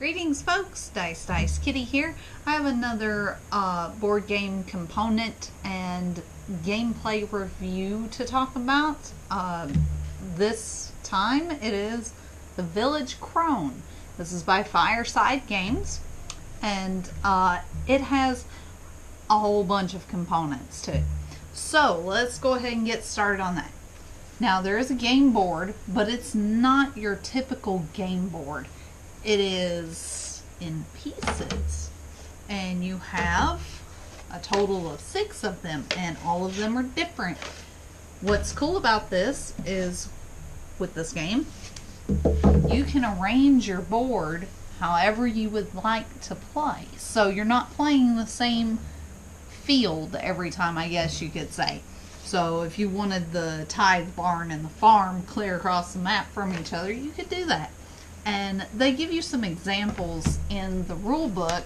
Greetings folks, Dice Kitty here. I have another board game component and gameplay review to talk about. This time it is the Village Crone. This is by Fireside Games, and it has a whole bunch of components to it. So let's go ahead and get started on that. Now there is a game board, but it's not your typical game board. It is in pieces, and you have a total of 6 of them, and all of them are different. What's cool about this is, with this game, you can arrange your board however you would like to play. So you're not playing the same field every time, I guess you could say. So if you wanted the tithe barn and the farm clear across the map from each other, you could do that. And they give you some examples in the rule book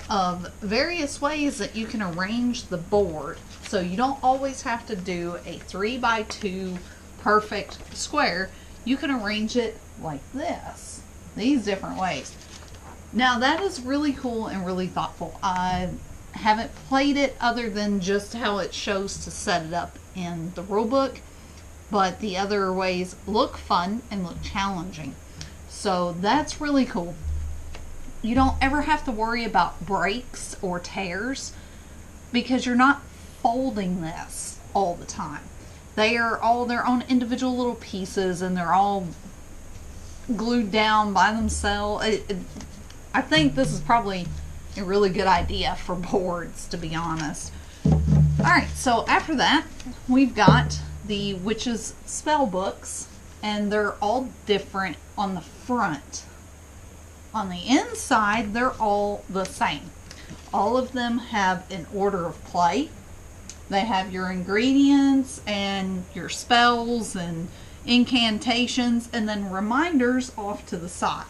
of various ways that you can arrange the board. So you don't always have to do a 3x2 perfect square. You can arrange it like this, these different ways. Now that is really cool and really thoughtful. I haven't played it other than just how it shows to set it up in the rule book, but the other ways look fun and look challenging. So that's really cool. You don't ever have to worry about breaks or tears because you're not folding this all the time. They are all their own individual little pieces, and they're all glued down by themselves. I think this is probably a really good idea for boards, to be honest. Alright, so after that, we've got the witches' spell books, and they're all different on the front. On the inside, they're all the same. All of them have an order of play. They have your ingredients and your spells and incantations, and then reminders off to the side.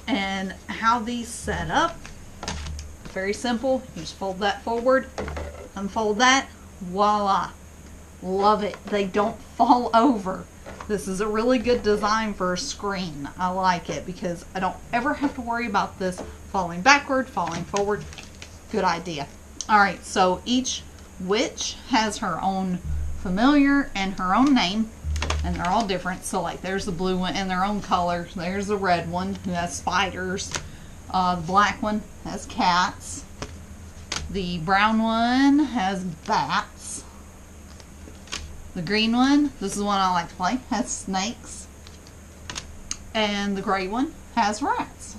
And how these set up, very simple. You just fold that forward, unfold that, voila. Love it. They don't fall over. This is a really good design for a screen. I like it because I don't ever have to worry about this falling backward, falling forward. Good idea. Alright, so each witch has her own familiar and her own name, and they're all different. So like there's the blue one in their own color. There's the red one who has spiders. The black one has cats. The brown one has bats. The green one, this is the one I like to play, has snakes. And the gray one has rats.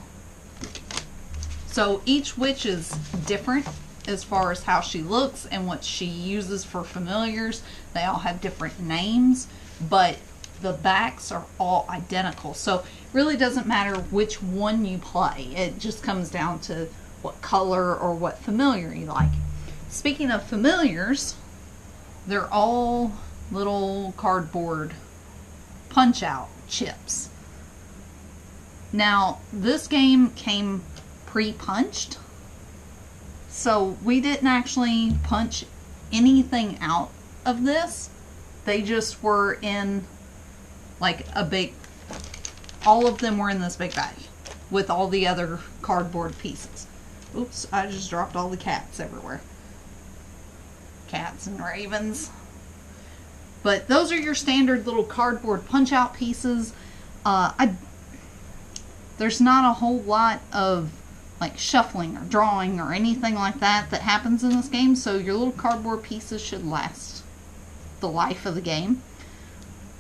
So each witch is different as far as how she looks and what she uses for familiars. They all have different names, but the backs are all identical. So it really doesn't matter which one you play. It just comes down to what color or what familiar you like. Speaking of familiars, they're all little cardboard punch-out chips. Now, this game came pre-punched, so we didn't actually punch anything out of this. They just were in like a big, all of them were in this big bag with all the other cardboard pieces. Oops, I just dropped all the cats everywhere. Cats and ravens. But those are your standard little cardboard punch-out pieces. There's not a whole lot of like shuffling or drawing or anything like that that happens in this game, so your little cardboard pieces should last the life of the game.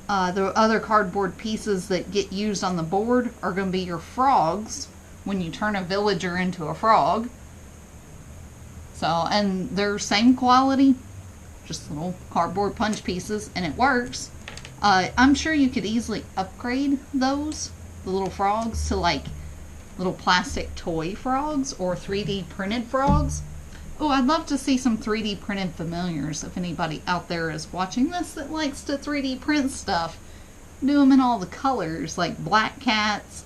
The other cardboard pieces that get used on the board are going to be your frogs when you turn a villager into a frog. So, and they're same quality, just little cardboard punch pieces, and it works. I'm sure you could easily upgrade those, the little frogs, to like little plastic toy frogs or 3D printed frogs. Oh, I'd love to see some 3D printed familiars. If anybody out there is watching this that likes to 3D print stuff, do them in all the colors, like black cats,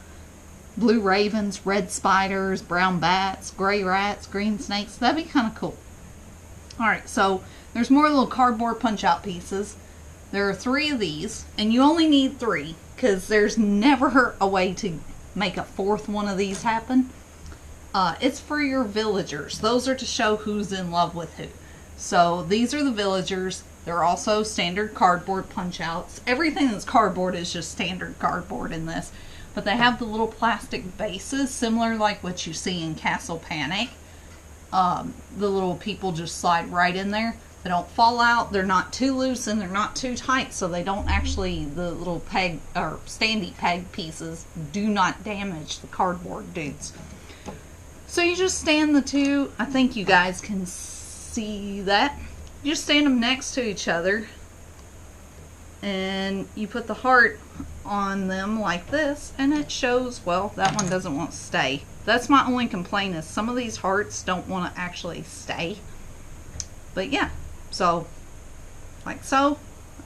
blue ravens, red spiders, brown bats, gray rats, green snakes. That'd be kind of cool. Alright, so there's more little cardboard punch-out pieces. There are 3 of these, and you only need 3 because there's never a way to make a fourth one of these happen. It's for your villagers. Those are to show who's in love with who. So these are the villagers. They're also standard cardboard punch outs. Everything that's cardboard is just standard cardboard in this. But they have the little plastic bases, similar like what you see in Castle Panic. The little people just slide right in there. They don't fall out. They're not too loose and they're not too tight, so they don't actually, the little peg or standy peg pieces do not damage the cardboard dudes. So you just stand the two. I think you guys can see that. You just stand them next to each other and you put the heart on them like this, and it shows, well, that one doesn't want to stay. That's my only complaint, is some of these hearts don't want to actually stay. But yeah, so like so.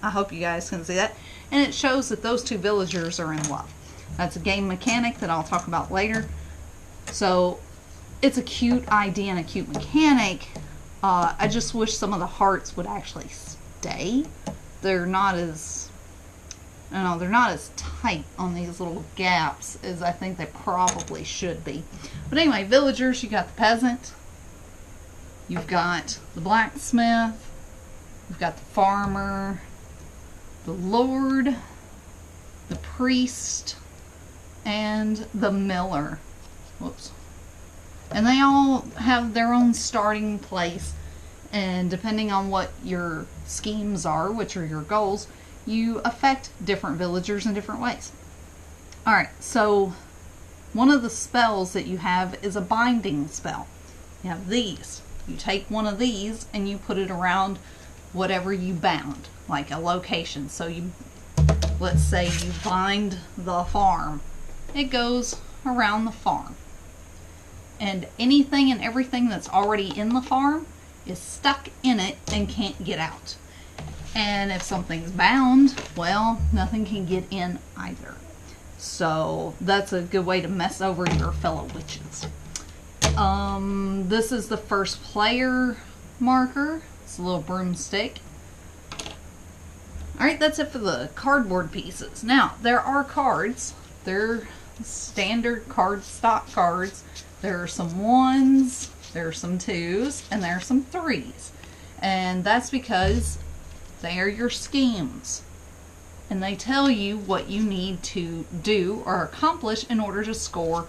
I hope you guys can see that. And it shows that those two villagers are in love. That's a game mechanic that I'll talk about later. So it's a cute idea and a cute mechanic. I just wish some of the hearts would actually stay. They're not as, I don't know, they're not as tight on these little gaps as I think they probably should be. But anyway, villagers, you got the peasant, you've got the blacksmith, you've got the farmer, the lord, the priest, and the miller. Whoops. And they all have their own starting place, and depending on what your schemes are, which are your goals, you affect different villagers in different ways. Alright, so one of the spells that you have is a binding spell. You have these. You take one of these and you put it around whatever you bound, like a location. So you, let's say you bind the farm. It goes around the farm. And anything and everything that's already in the farm is stuck in it and can't get out. And if something's bound, well, nothing can get in either. So that's a good way to mess over your fellow witches. This is the first player marker. It's a little broomstick. Alright, that's it for the cardboard pieces. Now, there are cards. They're standard stock cards. There are some 1s, there are some 2s, and there are some 3s. And that's because they are your schemes. And they tell you what you need to do or accomplish in order to score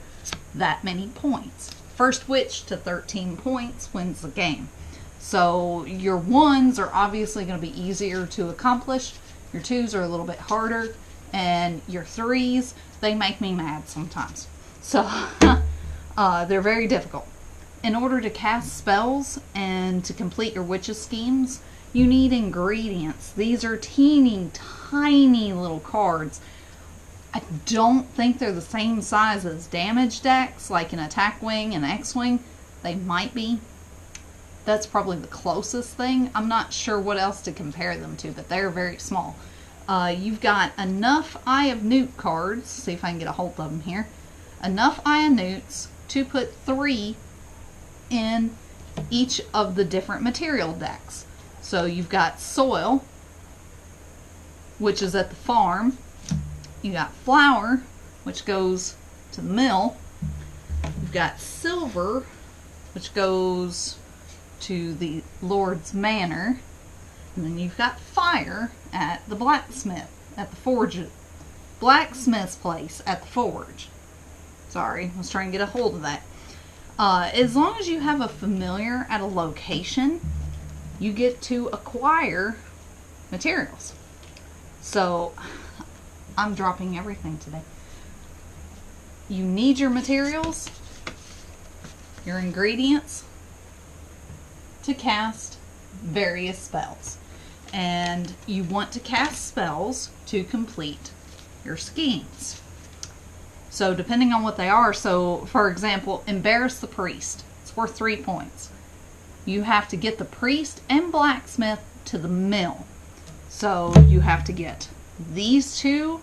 that many points. First witch to 13 points wins the game. So your 1s are obviously going to be easier to accomplish. Your 2s are a little bit harder. And your 3s, they make me mad sometimes. So they're very difficult. In order to cast spells and to complete your witches schemes, you need ingredients. These are teeny tiny little cards. I don't think they're the same size as damage decks, like an attack wing and X-wing. They might be. That's probably the closest thing. I'm not sure what else to compare them to, but they're very small. You've got enough Eye of Newt cards. See if I can get a hold of them here. Enough Eye of Newts to put 3 in each of the different material decks. So you've got soil, which is at the farm. You got flour, which goes to the mill. You've got silver, which goes to the Lord's Manor. And then you've got fire at the blacksmith, at the forge, blacksmith's place at the forge. Sorry, I was trying to get a hold of that. As long as you have a familiar at a location, you get to acquire materials. So, I'm dropping everything today. You need your materials, your ingredients, to cast various spells. And you want to cast spells to complete your schemes. So depending on what they are, so for example, embarrass the priest. It's worth 3 points. You have to get the priest and blacksmith to the mill. So you have to get these 2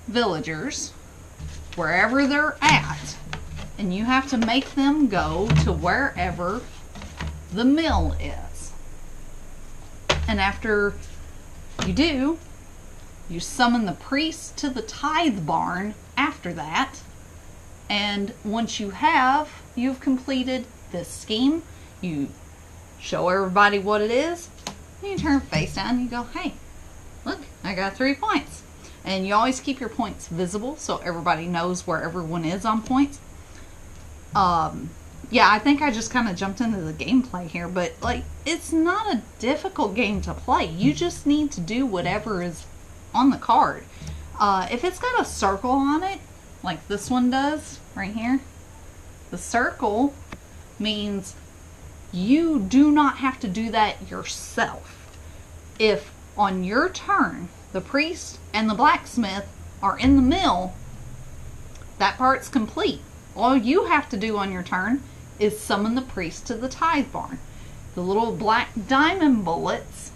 villagers wherever they're at, and you have to make them go to wherever the mill is. And after you do, you summon the priest to the tithe barn after that, And once you've completed this scheme, you show everybody what it is, and you turn face down and you go, hey, look, I got 3 points. And you always keep your points visible so everybody knows where everyone is on points. Yeah, I think I just kind of jumped into the gameplay here, but like, it's not a difficult game to play. You just need to do whatever is on the card. If it's got a circle on it, like this one does right here, the circle means you do not have to do that yourself. If on your turn the priest and the blacksmith are in the mill, that part's complete. All you have to do on your turn is summon the priest to the tithe barn. The little black diamond bullets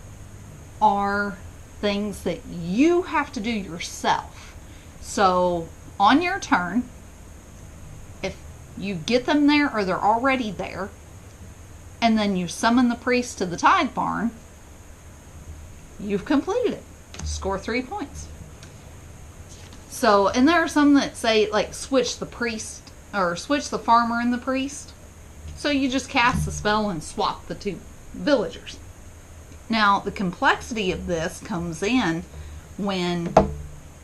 are things that you have to do yourself. So on your turn, if you get them there or they're already there, and then you summon the priest to the tithe barn, you've completed it. Score 3 points. So, and there are some that say like switch the priest or switch the farmer and the priest. So you just cast the spell and swap the two villagers. Now, the complexity of this comes in when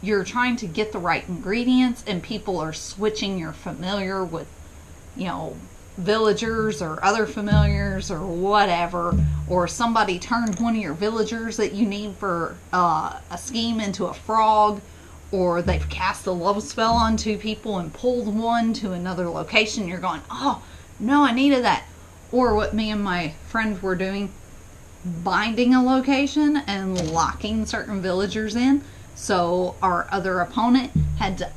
you're trying to get the right ingredients and people are switching your familiar with, you know, villagers or other familiars or whatever, or somebody turned one of your villagers that you need for a scheme into a frog, or they've cast a love spell on 2 people and pulled one to another location. You're going, oh no, I needed that. Or what me and my friend were doing, binding a location and locking certain villagers in, so our other opponent had to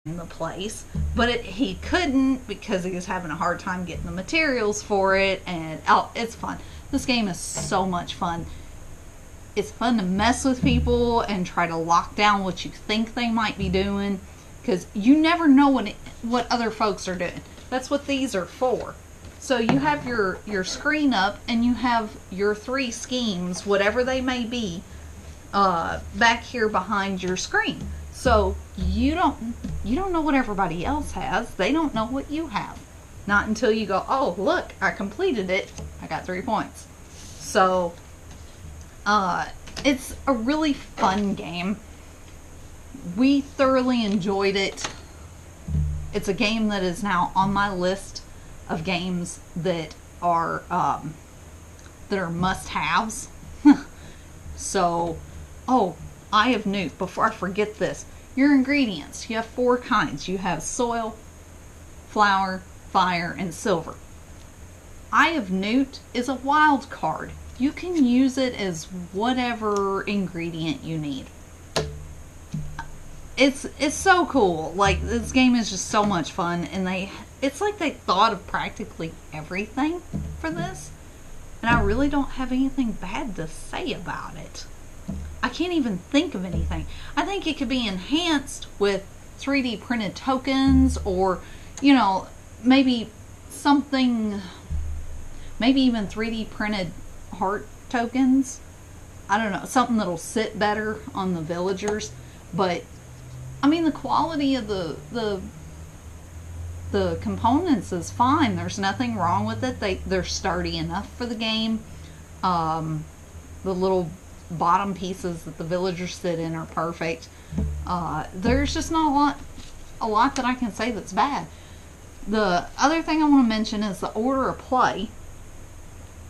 the place, but he couldn't because he was having a hard time getting the materials for it. And it's fun. This game is so much fun. It's fun to mess with people and try to lock down what you think they might be doing, because you never know what other folks are doing. That's what these are for. So you have your screen up and you have your 3 schemes, whatever they may be, back here behind your screen. So you don't know what everybody else has. They don't know what you have. Not until you go, oh, look, I completed it. I got 3 points. So it's a really fun game. We thoroughly enjoyed it. It's a game that is now on my list of games that are must-haves. So, oh, I have Newt. Before I forget this, your ingredients. You have 4 kinds. You have soil, flour, fire, and silver. Eye of Newt is a wild card. You can use it as whatever ingredient you need. It's so cool. Like, this game is just so much fun, and it's like they thought of practically everything for this, and I really don't have anything bad to say about it. I can't even think of anything. I think it could be enhanced with 3D printed tokens, or, you know, maybe something, maybe even 3D printed heart tokens. I don't know, something that'll sit better on the villagers. But I mean, the quality of the components is fine. There's nothing wrong with it. They're sturdy enough for the game. The little bottom pieces that the villagers sit in are perfect. There's just not a lot that I can say that's bad. The other thing I want to mention is the order of play.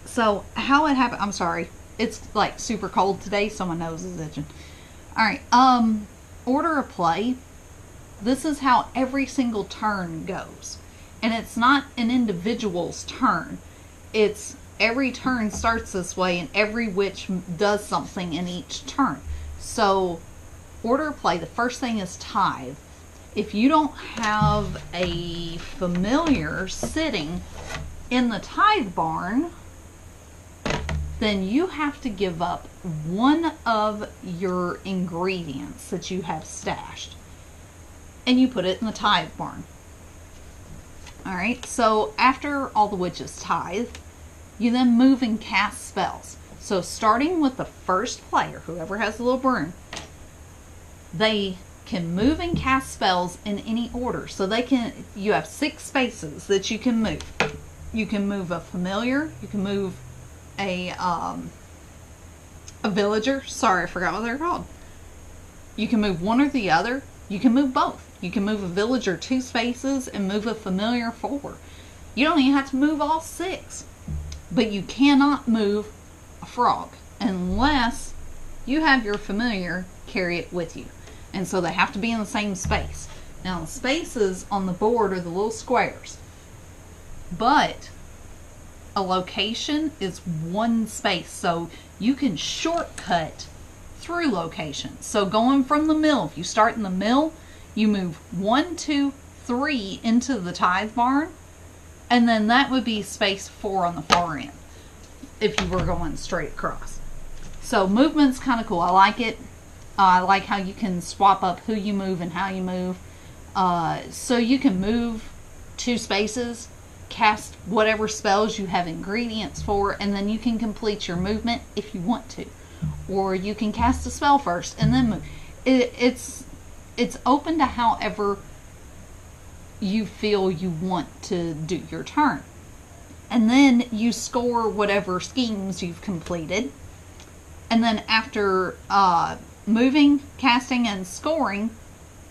So how it happened, I'm sorry, it's like super cold today, so my nose is itching. Alright, order of play, this is how every single turn goes. And it's not an individual's turn. It's every turn starts this way, and every witch does something in each turn. So, order of play, the first thing is tithe. If you don't have a familiar sitting in the tithe barn, then you have to give up one of your ingredients that you have stashed, and you put it in the tithe barn. Alright, so after all the witches tithe, you then move and cast spells. So starting with the first player, whoever has the little broom, they can move and cast spells in any order. So you have 6 spaces that you can move. You can move a familiar, you can move a villager. Sorry, I forgot what they're called. You can move one or the other. You can move both. You can move a villager 2 spaces and move a familiar 4. You don't even have to move all 6. But you cannot move a frog unless you have your familiar carry it with you. And so they have to be in the same space. Now the spaces on the board are the little squares. But a location is 1 space. So you can shortcut through locations. So going from the mill, if you start in the mill, you move 1, 2, 3 into the tithe barn. And then that would be space 4 on the far end if you were going straight across. So movement's kind of cool. I like it. I like how you can swap up who you move and how you move. So you can move 2 spaces, cast whatever spells you have ingredients for, and then you can complete your movement if you want to. Or you can cast a spell first and then move. It's open to however you feel you want to do your turn. And then you score whatever schemes you've completed. And then after moving, casting, and scoring,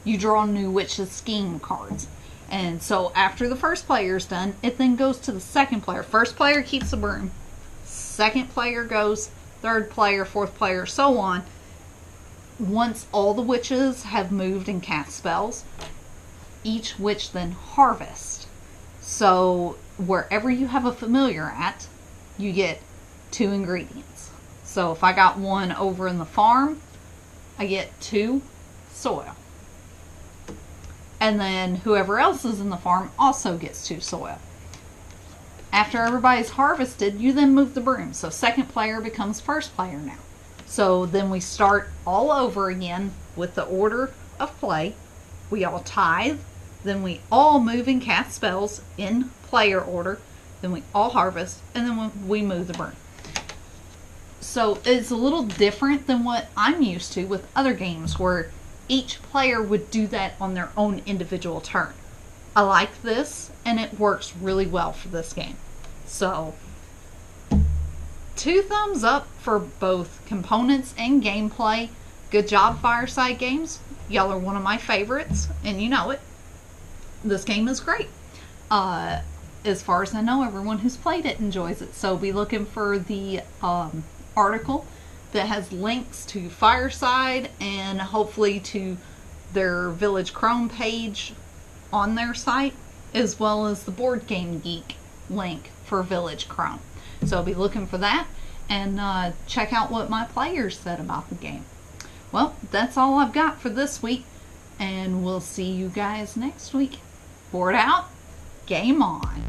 you draw new Witch's Scheme cards. And so after the first player is done, it then goes to the second player. First player keeps the broom. Second player goes, third player, fourth player, so on. Once all the witches have moved and cast spells, each witch then harvests. So wherever you have a familiar at, you get 2 ingredients. So if I got 1 over in the farm, I get 2 soil. And then whoever else is in the farm also gets 2 soil. After everybody's harvested, you then move the broom. So second player becomes first player now. So then we start all over again with the order of play. We all tithe. Then we all move and cast spells in player order. Then we all harvest. And then we move the broom. So it's a little different than what I'm used to with other games where each player would do that on their own individual turn. I like this, and it works really well for this game. So 2 thumbs up for both components and gameplay. Good job, Fireside Games. Y'all are one of my favorites, and you know it. This game is great. As far as I know, everyone who's played it enjoys it. So be looking for the article that has links to Fireside and hopefully to their Village Crone page on their site, as well as the Board Game Geek link for Village Crone. So be looking for that and check out what my players said about the game. Well, that's all I've got for this week, and we'll see you guys next week. Board out, game on.